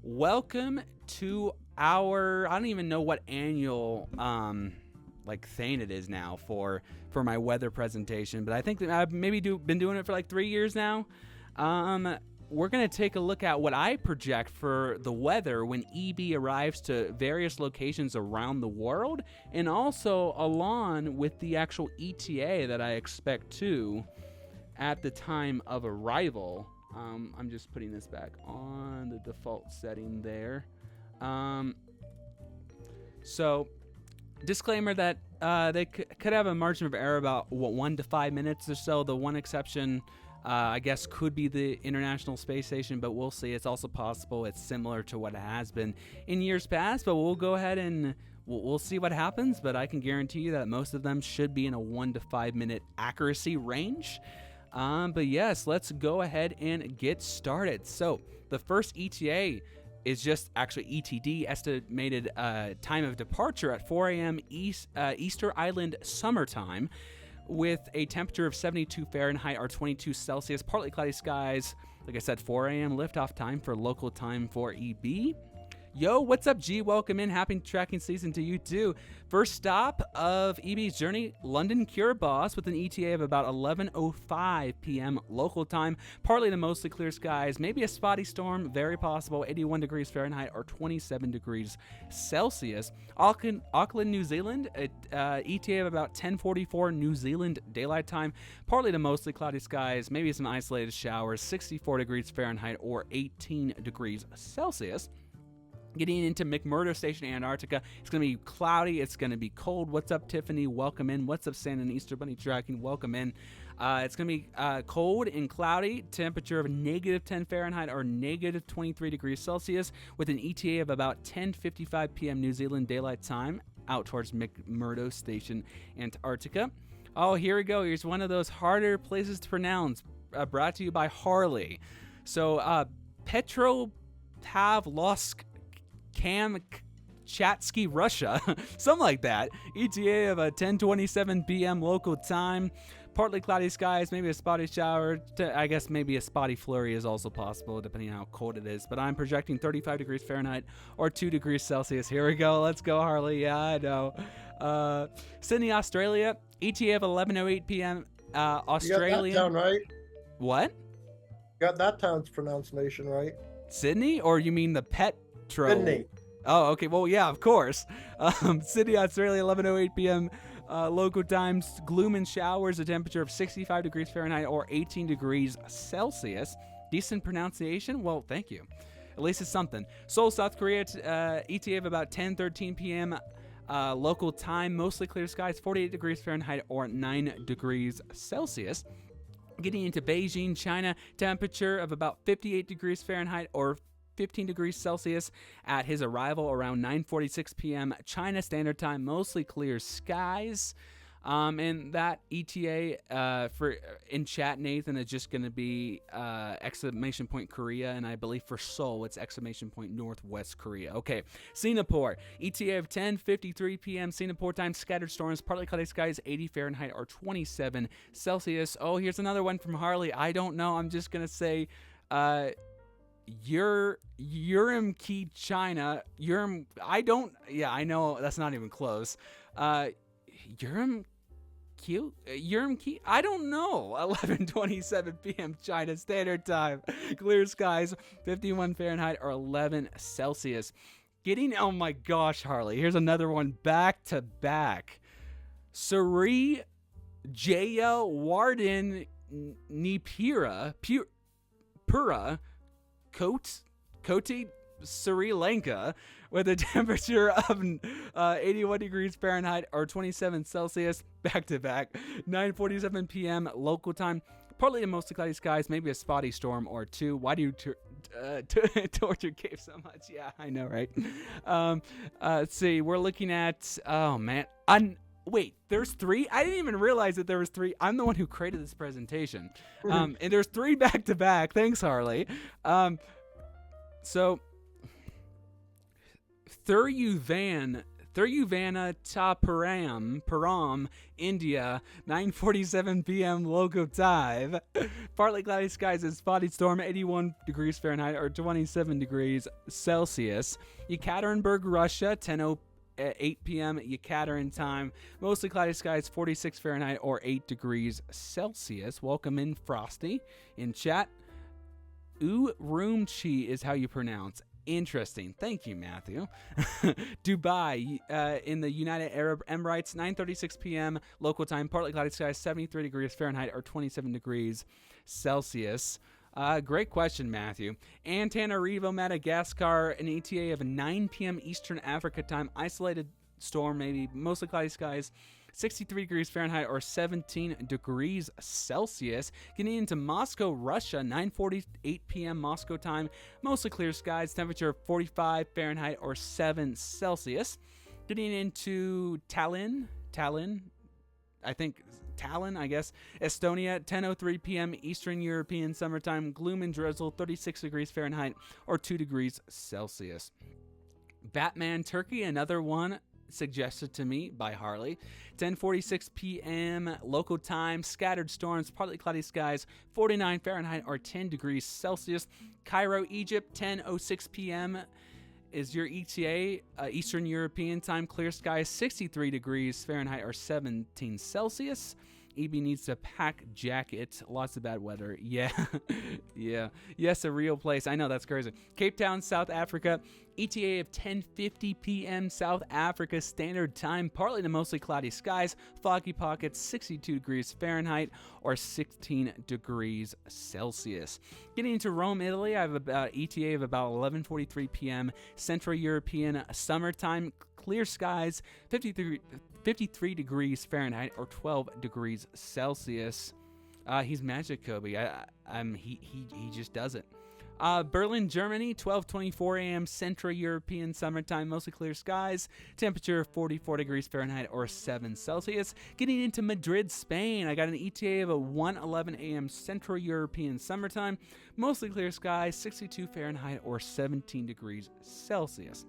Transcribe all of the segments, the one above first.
Welcome to our, I don't even know what annual thing it is now for my weather presentation, but I think that I've maybe been doing it for like 3 years now. We're going to take a look at what I project for the weather when EB arrives to various locations around the world, and also along with the actual ETA that I expect to at the time of arrival. I'm just putting this back on the default setting there. So, disclaimer that they could have a margin of error about 1 to 5 minutes or so. The one exception, I guess, could be the International Space Station, but we'll see. It's also possible it's similar to what it has been in years past, but we'll go ahead and we'll see what happens. But I can guarantee you that most of them should be in a 1 to 5 minute accuracy range. But yes, let's go ahead and get started. So the first ETA is just actually ETD, estimated time of departure at 4 a.m. Easter Island summertime, with a temperature of 72 Fahrenheit or 22 Celsius, partly cloudy skies. Like I said, 4 a.m. liftoff time for local time for EB. Yo, what's up, G? Welcome in. Happy tracking season to you, too. First stop of EB's journey, London Kiribati, with an ETA of about 11:05 p.m. local time. Partly to mostly clear skies. Maybe a spotty storm, very possible. 81 degrees Fahrenheit or 27 degrees Celsius. Auckland, New Zealand, ETA of about 10:44 New Zealand daylight time. Partly to mostly cloudy skies. Maybe some isolated showers. 64 degrees Fahrenheit or 18 degrees Celsius. Getting into McMurdo Station, Antarctica. It's going to be cloudy. It's going to be cold. What's up, Tiffany? Welcome in. What's up, Santa and Easter Bunny Tracking? Welcome in. It's going to be cold and cloudy. Temperature of -10 Fahrenheit or -23 degrees Celsius, with an ETA of about 10:55 p.m. New Zealand daylight time out towards McMurdo Station, Antarctica. Oh, here we go. Here's one of those harder places to pronounce. Brought to you by Harlee. So, Petropavlovsk, Kamchatsky, Russia, something like that. ETA of 10:27 p.m. local time. Partly cloudy skies, maybe a spotty shower. I guess maybe a spotty flurry is also possible, depending on how cold it is. But I'm projecting 35 degrees Fahrenheit or 2 degrees Celsius. Here we go. Let's go, Harlee. Yeah, I know. Sydney, Australia. ETA of 11:08 p.m. Australian. You got that town right? What? You got that town's pronunciation right? Sydney, or you mean the Petro? Sydney. Oh, okay. Well, yeah, of course. Sydney, Australia, 11:08 p.m. Local times. Gloom and showers. A temperature of 65 degrees Fahrenheit or 18 degrees Celsius. Decent pronunciation. Well, thank you. At least it's something. Seoul, South Korea. ETA of about 10:13 p.m. Local time. Mostly clear skies. 48 degrees Fahrenheit or 9 degrees Celsius. Getting into Beijing, China. Temperature of about 58 degrees Fahrenheit or 15 degrees Celsius at his arrival around 9:46 p.m. China Standard Time. Mostly clear skies. And that ETA for in chat, Nathan, is just going to be exclamation point Korea, and I believe for Seoul it's exclamation point Northwest Korea. Okay, Singapore, ETA of 10:53 p.m. Singapore time. Scattered storms, partly cloudy skies, 80 Fahrenheit or 27 Celsius. Oh, here's another one from Harlee. I don't know. I'm just going to say Urumqi, China. I know that's not even close. Urumqi? I don't know. 11:27 p.m. China Standard Time. Clear skies, 51 Fahrenheit or 11 Celsius. Oh my gosh, Harlee. Here's another one back to back. Sri Jaya Warden Nipura Pura Koti, Sri Lanka, with a temperature of 81 degrees Fahrenheit or 27 Celsius, back to back. 9:47 p.m. local time. Partly to mostly cloudy skies, maybe a spotty storm or two. Why do you torture Gabe so much? Yeah, I know, right? Let's see. We're looking at. Oh man. Wait, there's 3? I didn't even realize that there was 3. I'm the one who created this presentation. And there's 3 back to back. Thanks, Harlee. So Thuryu Van Param, India, 9:47 p.m. local time. Partly cloudy skies and spotty storm, 81 degrees Fahrenheit or 27 degrees Celsius. Yekaterinburg, Russia, 10:08 p.m. Yekaterinburg time. Mostly cloudy skies, 46 Fahrenheit or 8 degrees Celsius. Welcome in, Frosty, in chat. Urumqi is how you pronounce. Interesting. Thank you, Matthew. Dubai, in the United Arab Emirates, 9:36 p.m. local time. Partly cloudy skies, 73 degrees Fahrenheit or 27 degrees Celsius. Great question, Matthew. Antananarivo, Madagascar, an ETA of 9 p.m. Eastern Africa time. Isolated storm, maybe mostly cloudy skies. 63 degrees Fahrenheit or 17 degrees Celsius. Getting into Moscow, Russia, 9:48 p.m. Moscow time. Mostly clear skies. Temperature 45 Fahrenheit or 7 Celsius. Getting into Tallinn, I guess. Estonia, 10:03 p.m. Eastern European summertime. Gloom and drizzle, 36 degrees Fahrenheit or 2 degrees Celsius. Batman, Turkey, another one suggested to me by Harlee. 10:46 p.m. local time. Scattered storms, partly cloudy skies, 49 Fahrenheit or 10 degrees Celsius. Cairo, Egypt, 10:06 p.m. is your ETA, Eastern European time. Clear skies, 63 degrees Fahrenheit or 17 Celsius. EB needs to pack jacket. Lots of bad weather. Yeah. Yeah. Yes, a real place. I know, that's crazy. Cape Town, South Africa. ETA of 10:50 p.m. South Africa Standard Time. Partly to mostly cloudy skies. Foggy pockets, 62 degrees Fahrenheit or 16 degrees Celsius. Getting into Rome, Italy, I have about ETA of about 11:43 p.m. Central European Summertime. Clear skies, 53 degrees Fahrenheit or 12 degrees Celsius. He's Magic Kobe. He just does it. Berlin, Germany, 12:24 a.m. Central European summertime, mostly clear skies. Temperature 44 degrees Fahrenheit or 7 Celsius. Getting into Madrid, Spain, I got an ETA of a 1:11 a.m. Central European summertime, mostly clear skies, 62 Fahrenheit or 17 degrees Celsius.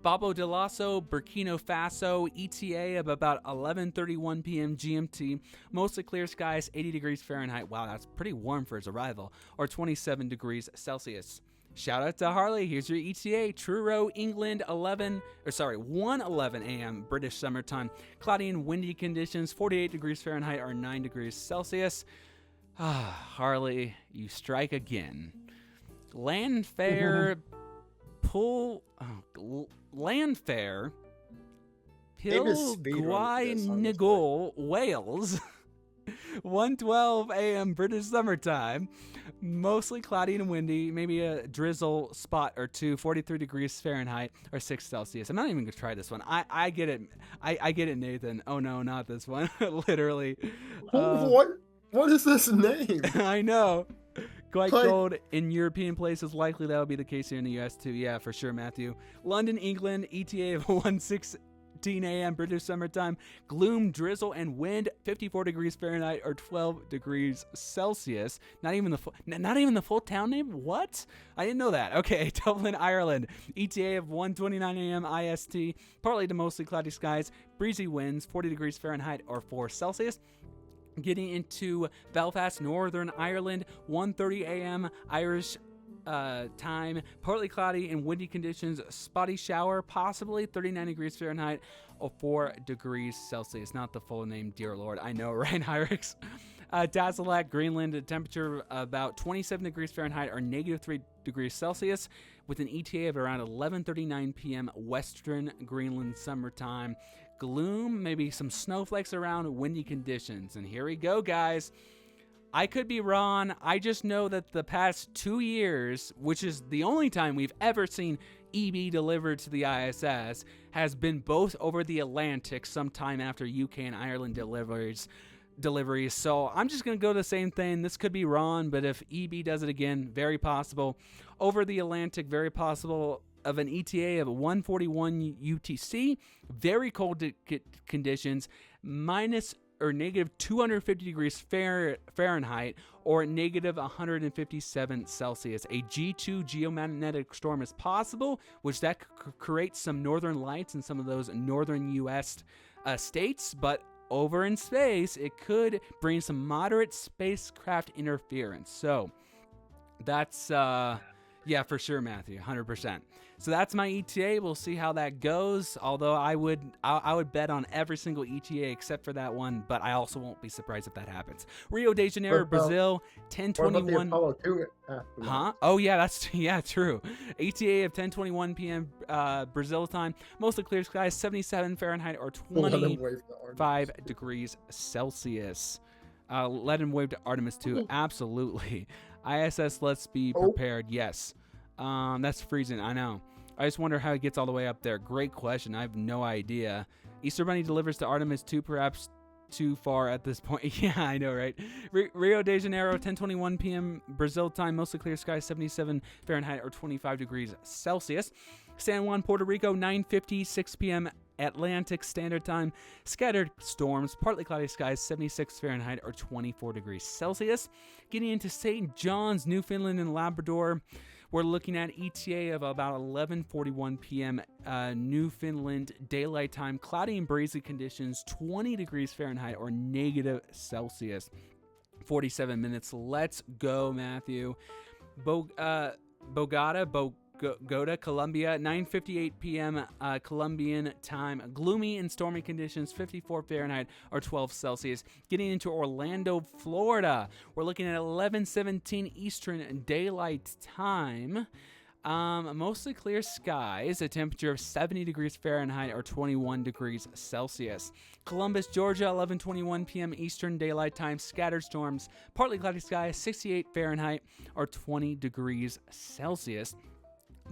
Babo de Lasso, Burkina Faso, ETA of about 11:31 p.m. GMT, mostly clear skies, 80 degrees Fahrenheit. Wow, that's pretty warm for his arrival, or 27 degrees Celsius. Shout out to Harlee. Here's your ETA. Truro, England, 1:11 a.m. British summertime. Cloudy and windy conditions, 48 degrees Fahrenheit or 9 degrees Celsius. Harlee, you strike again. Landfair, Landfair, Pilgwynigol, Wales, 1:12 a.m. British summertime, mostly cloudy and windy, maybe a drizzle spot or two, 43 degrees Fahrenheit or 6 Celsius. I'm not even going to try this one. I get it. I get it, Nathan. Oh, no, not this one. Literally. What is this name? I know. Quite cold in European places. Likely that will be the case here in the US too. Yeah, for sure, Matthew. London, England, ETA of 1:16 a.m. British summertime. Gloom, drizzle, and wind. 54 degrees Fahrenheit or 12 degrees Celsius. Not even the full town name. What? I didn't know that. Okay, Dublin, Ireland. ETA of 1:29 a.m. IST. Partly to mostly cloudy skies. Breezy winds. 40 degrees Fahrenheit or 4 Celsius. Getting into Belfast, Northern Ireland, 1:30 a.m. Irish time, partly cloudy and windy conditions, spotty shower, possibly 39 degrees Fahrenheit or 4 degrees Celsius. Not the full name, dear Lord. I know, right, Hyrix? Dazzleak, Greenland, a temperature about 27 degrees Fahrenheit or -3 degrees Celsius, with an ETA of around 11:39 p.m. Western Greenland summertime. Gloom, maybe some snowflakes around, windy conditions. And here we go, guys. I could be wrong. I just know that the past 2 years, which is the only time we've ever seen EB delivered to the ISS, has been both over the Atlantic sometime after UK and Ireland deliveries. So I'm just going to go the same thing. This could be wrong, but if EB does it again, very possible. Over the Atlantic, very possible. Of an ETA of 1:41 UTC, very cold conditions, minus negative 250 degrees Fahrenheit, or negative 157 Celsius. A G2 geomagnetic storm is possible, which that could create some northern lights in some of those northern U.S. States, but over in space, it could bring some moderate spacecraft interference. So that's, yeah, for sure, Matthew, 100%. So that's my ETA. We'll see how that goes. Although I would bet on every single ETA except for that one, but I also won't be surprised if that happens. Rio de Janeiro, Brazil, 10:21. What about the Apollo 2? Huh? Oh yeah, true. ETA of 10:21 p.m. Brazil time. Mostly clear skies, 77 Fahrenheit or 25 degrees Celsius. Let him wave to Artemis 2. Absolutely. ISS, let's be prepared. Yes. That's freezing. I know. I just wonder how it gets all the way up there. Great question. I have no idea. Easter Bunny delivers to Artemis 2, perhaps too far at this point. Yeah, I know, right? Rio de Janeiro, 10:21 p.m. Brazil time. Mostly clear skies, 77 Fahrenheit or 25 degrees Celsius. San Juan, Puerto Rico, 9:56 p.m. Atlantic Standard Time. Scattered storms, partly cloudy skies, 76 Fahrenheit or 24 degrees Celsius. Getting into St. John's, Newfoundland and Labrador, we're looking at ETA of about 11:41 p.m. Newfoundland Daylight Time. Cloudy and breezy conditions, 20 degrees Fahrenheit or negative Celsius. 47 minutes. Let's go, Matthew. Bogota, Colombia, 9:58 p.m. Colombian time. Gloomy and stormy conditions, 54 Fahrenheit or 12 Celsius. Getting into Orlando, Florida, we're looking at 11:17 Eastern Daylight Time. Mostly clear skies, a temperature of 70 degrees Fahrenheit or 21 degrees Celsius. Columbus, Georgia, 11:21 p.m. Eastern Daylight Time. Scattered storms, partly cloudy skies, 68 Fahrenheit or 20 degrees Celsius.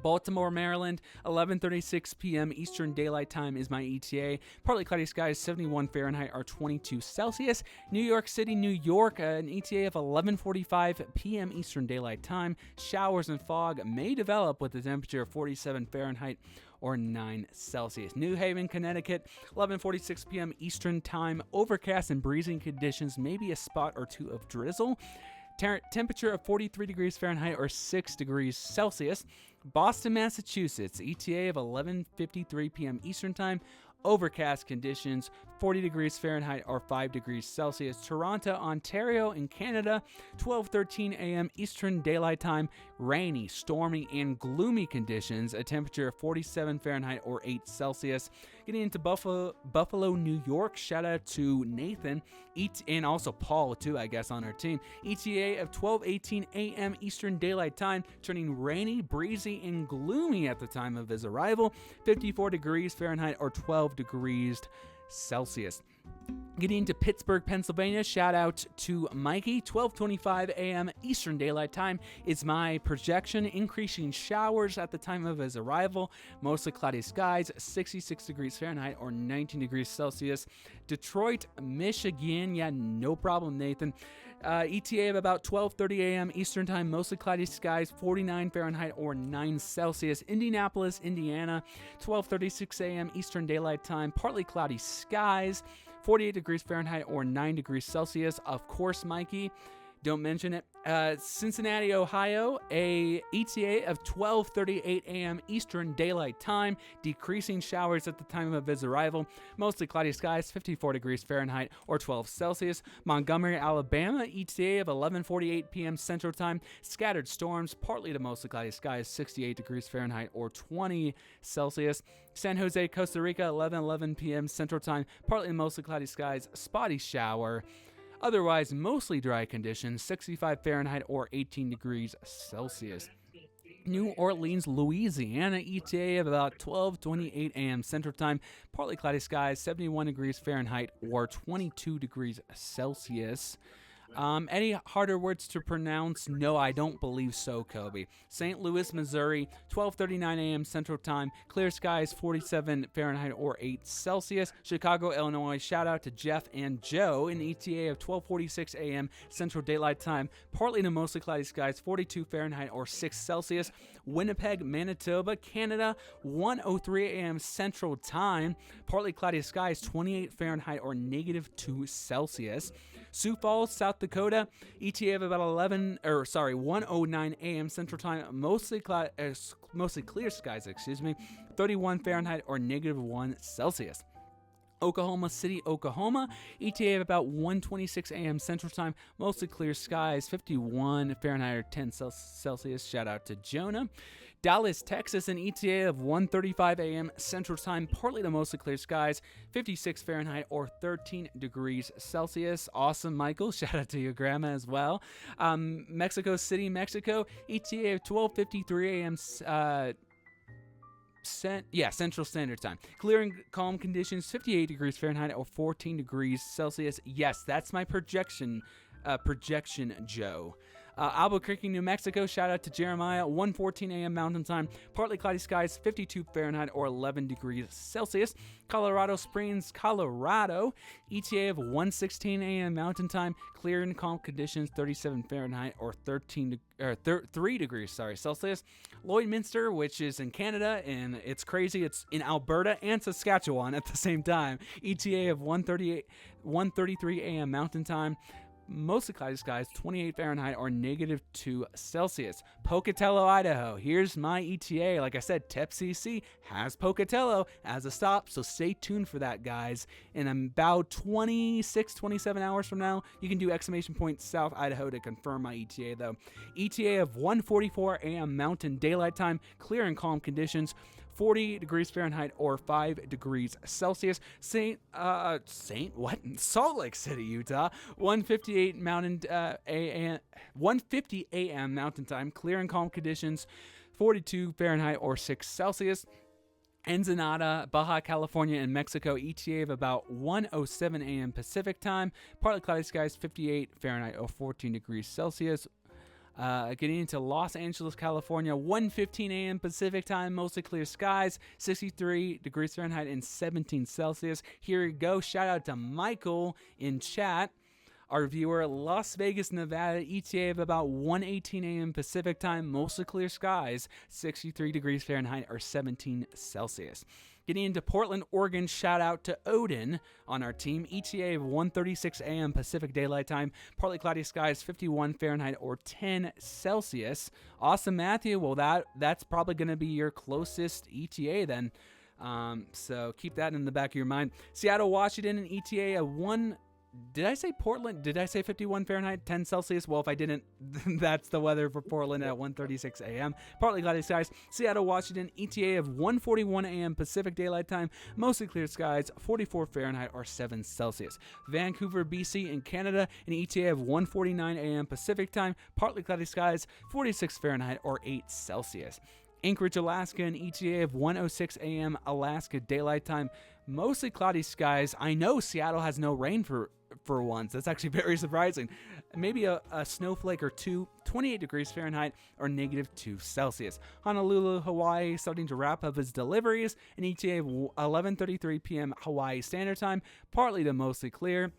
Baltimore, Maryland, 11:36 p.m. Eastern Daylight Time is my ETA. Partly cloudy skies, 71 Fahrenheit or 22 Celsius. New York City, New York, an ETA of 11:45 p.m. Eastern Daylight Time. Showers and fog may develop with a temperature of 47 Fahrenheit or 9 Celsius. New Haven, Connecticut, 11:46 p.m. Eastern Time. Overcast and breezy conditions, maybe a spot or two of drizzle. Temperature of 43 degrees Fahrenheit or 6 degrees Celsius. Boston, Massachusetts, ETA of 11:53 p.m. Eastern Time. Overcast conditions, 40 degrees Fahrenheit or 5 degrees Celsius. Toronto, Ontario in Canada, 12:13 a.m. Eastern Daylight Time. Rainy, stormy, and gloomy conditions, a temperature of 47 Fahrenheit or 8 Celsius. Getting into Buffalo, New York, shout out to Nathan, and also Paul too, I guess, on our team. ETA of 12:18 a.m. Eastern Daylight Time, turning rainy, breezy, and gloomy at the time of his arrival. 54 degrees Fahrenheit or 12 degrees Celsius. Getting into Pittsburgh, Pennsylvania, shout out to Mikey. 12:25 a.m. Eastern Daylight Time is my projection. Increasing showers at the time of his arrival. Mostly cloudy skies, 66 degrees Fahrenheit or 19 degrees Celsius. Detroit, Michigan, yeah, no problem, Nathan. ETA of about 12:30 a.m. Eastern Time, mostly cloudy skies, 49 Fahrenheit or 9 Celsius. Indianapolis, Indiana, 12:36 a.m. Eastern Daylight Time, partly cloudy skies, 48 degrees Fahrenheit or 9 degrees Celsius. Of course, Mikey, don't mention it. Cincinnati, Ohio, a ETA of 12:38 a.m. Eastern Daylight Time, decreasing showers at the time of his arrival, mostly cloudy skies, 54 degrees Fahrenheit or 12 Celsius. Montgomery, Alabama, ETA of 11:48 p.m. Central Time, scattered storms, partly to mostly cloudy skies, 68 degrees Fahrenheit or 20 Celsius. San Jose, Costa Rica, 11:11 p.m. Central Time, partly to mostly cloudy skies, spotty shower. Otherwise, mostly dry conditions, 65 Fahrenheit or 18 degrees Celsius. New Orleans, Louisiana, ETA of about 12:28 a.m. Central Time, partly cloudy skies, 71 degrees Fahrenheit or 22 degrees Celsius. Any harder words to pronounce? No, I don't believe so, Kobe. St. Louis, Missouri, 12:39 a.m. Central Time. Clear skies, 47 Fahrenheit or 8 Celsius. Chicago, Illinois. Shout out to Jeff and Joe. An ETA of 12:46 a.m. Central Daylight Time. Partly to mostly cloudy skies, 42 Fahrenheit or 6 Celsius. Winnipeg, Manitoba, Canada, 1:03 a.m. Central Time. Partly cloudy skies, 28 Fahrenheit or -2 Celsius. Sioux Falls, South Dakota, ETA of about 1:09 a.m. Central Time, mostly clear skies, 31 Fahrenheit or -1 Celsius. Oklahoma City, Oklahoma, ETA of about 1:26 a.m. Central Time, mostly clear skies, 51 Fahrenheit or 10 Celsius. Shout out to Jonah. Dallas, Texas, an ETA of 1:35 a.m. Central Time, partly to mostly clear skies, 56 Fahrenheit or 13 degrees Celsius. Awesome, Michael. Shout out to your grandma as well. Mexico City, Mexico, ETA of 12:53 a.m. Central Standard Time. Clear and calm conditions, 58 degrees Fahrenheit or 14 degrees Celsius. Yes, that's my projection, Joe. Albuquerque, New Mexico, shout out to Jeremiah, 1:14 a.m. Mountain Time, partly cloudy skies, 52 Fahrenheit or 11 degrees Celsius. Colorado Springs, Colorado, ETA of 1:16 a.m. Mountain Time, clear and calm conditions, 37 Fahrenheit or 3 degrees Celsius. Lloydminster, which is in Canada, and it's crazy, it's in Alberta and Saskatchewan at the same time, ETA of 1:33 a.m. Mountain Time, mostly cloudy skies, 28 Fahrenheit or -2 Celsius. Pocatello, Idaho. Here's my ETA. Like I said, TEP-CC has Pocatello as a stop, so stay tuned for that, guys. In about 27 hours from now, you can do !South Idaho to confirm my ETA, though. ETA of 1:44 a.m. Mountain Daylight Time, clear and calm conditions, 40 degrees Fahrenheit or 5 degrees Celsius. Salt Lake City, Utah, 1:50 a.m. Mountain Time, clear and calm conditions, 42 Fahrenheit or 6 Celsius. Ensenada, Baja California, and Mexico, ETA of about 1:07 a.m. Pacific Time, partly cloudy skies, 58 Fahrenheit or 14 degrees Celsius. Getting into Los Angeles, California, 1:15 a.m. Pacific Time, mostly clear skies, 63 degrees Fahrenheit and 17 Celsius. Here we go. Shout out to Michael in chat, our viewer. Las Vegas, Nevada, ETA of about 1:18 a.m. Pacific Time, mostly clear skies, 63 degrees Fahrenheit or 17 Celsius. Getting into Portland, Oregon, shout out to Odin on our team. ETA of 1:36 a.m. Pacific Daylight Time, partly cloudy skies, 51 Fahrenheit or 10 Celsius. Awesome, Matthew. Well, that's probably going to be your closest ETA then. So keep that in the back of your mind. Seattle, Washington, an ETA of 1. Did I say Portland? Did I say 51 Fahrenheit, 10 Celsius? Well, if I didn't, that's the weather for Portland at 1:36 a.m. Partly cloudy skies. Seattle, Washington, ETA of 1:41 a.m. Pacific Daylight Time, mostly clear skies, 44 Fahrenheit or 7 Celsius. Vancouver, BC in Canada, an ETA of 1:49 a.m. Pacific Time, partly cloudy skies, 46 Fahrenheit or 8 Celsius. Anchorage, Alaska, an ETA of 1:06 a.m. Alaska Daylight Time, mostly cloudy skies. I know Seattle has no rain for once. That's actually very surprising. Maybe a snowflake or two, 28 degrees Fahrenheit or -2 Celsius. Honolulu, Hawaii, starting to wrap up its deliveries. An ETA of 11:33 p.m. Hawaii Standard Time, partly to mostly clear,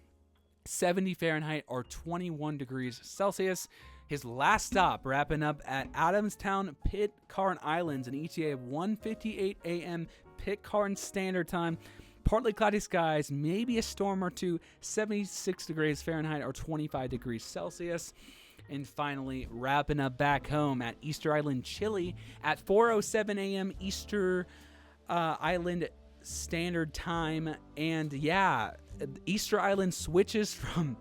70 Fahrenheit or 21 degrees Celsius. His last stop, wrapping up at Adamstown, Pitcairn Islands, an ETA of 1:58 a.m. Pitcairn Standard Time, partly cloudy skies, maybe a storm or two, 76 degrees Fahrenheit or 25 degrees Celsius. And finally, wrapping up back home at Easter Island, Chile, at 4:07 a.m. Easter Island Standard Time. And yeah, Easter Island switches from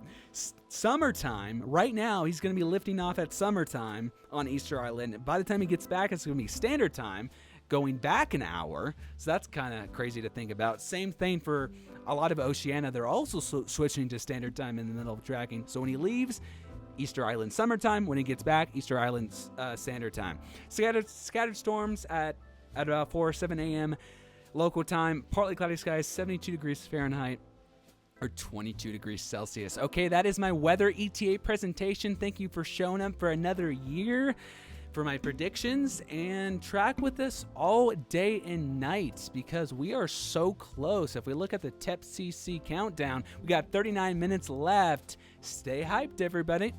summertime. Right now, he's going to be lifting off at summertime on Easter Island. By the time he gets back, it's going to be standard time, going back an hour. So that's kind of crazy to think about. Same thing for a lot of Oceania. They're also switching to standard time in the middle of tracking. So when he leaves, Easter Island summertime. When he gets back, Easter Island standard time. Scattered storms at about 4:07 a.m. local time. Partly cloudy skies, 72 degrees Fahrenheit or 22 degrees Celsius. Okay, that is my weather ETA presentation. Thank you for showing up for another year for my predictions, and track with us all day and night because we are so close. If we look at the TEP CC countdown, we got 39 minutes left. Stay hyped, everybody.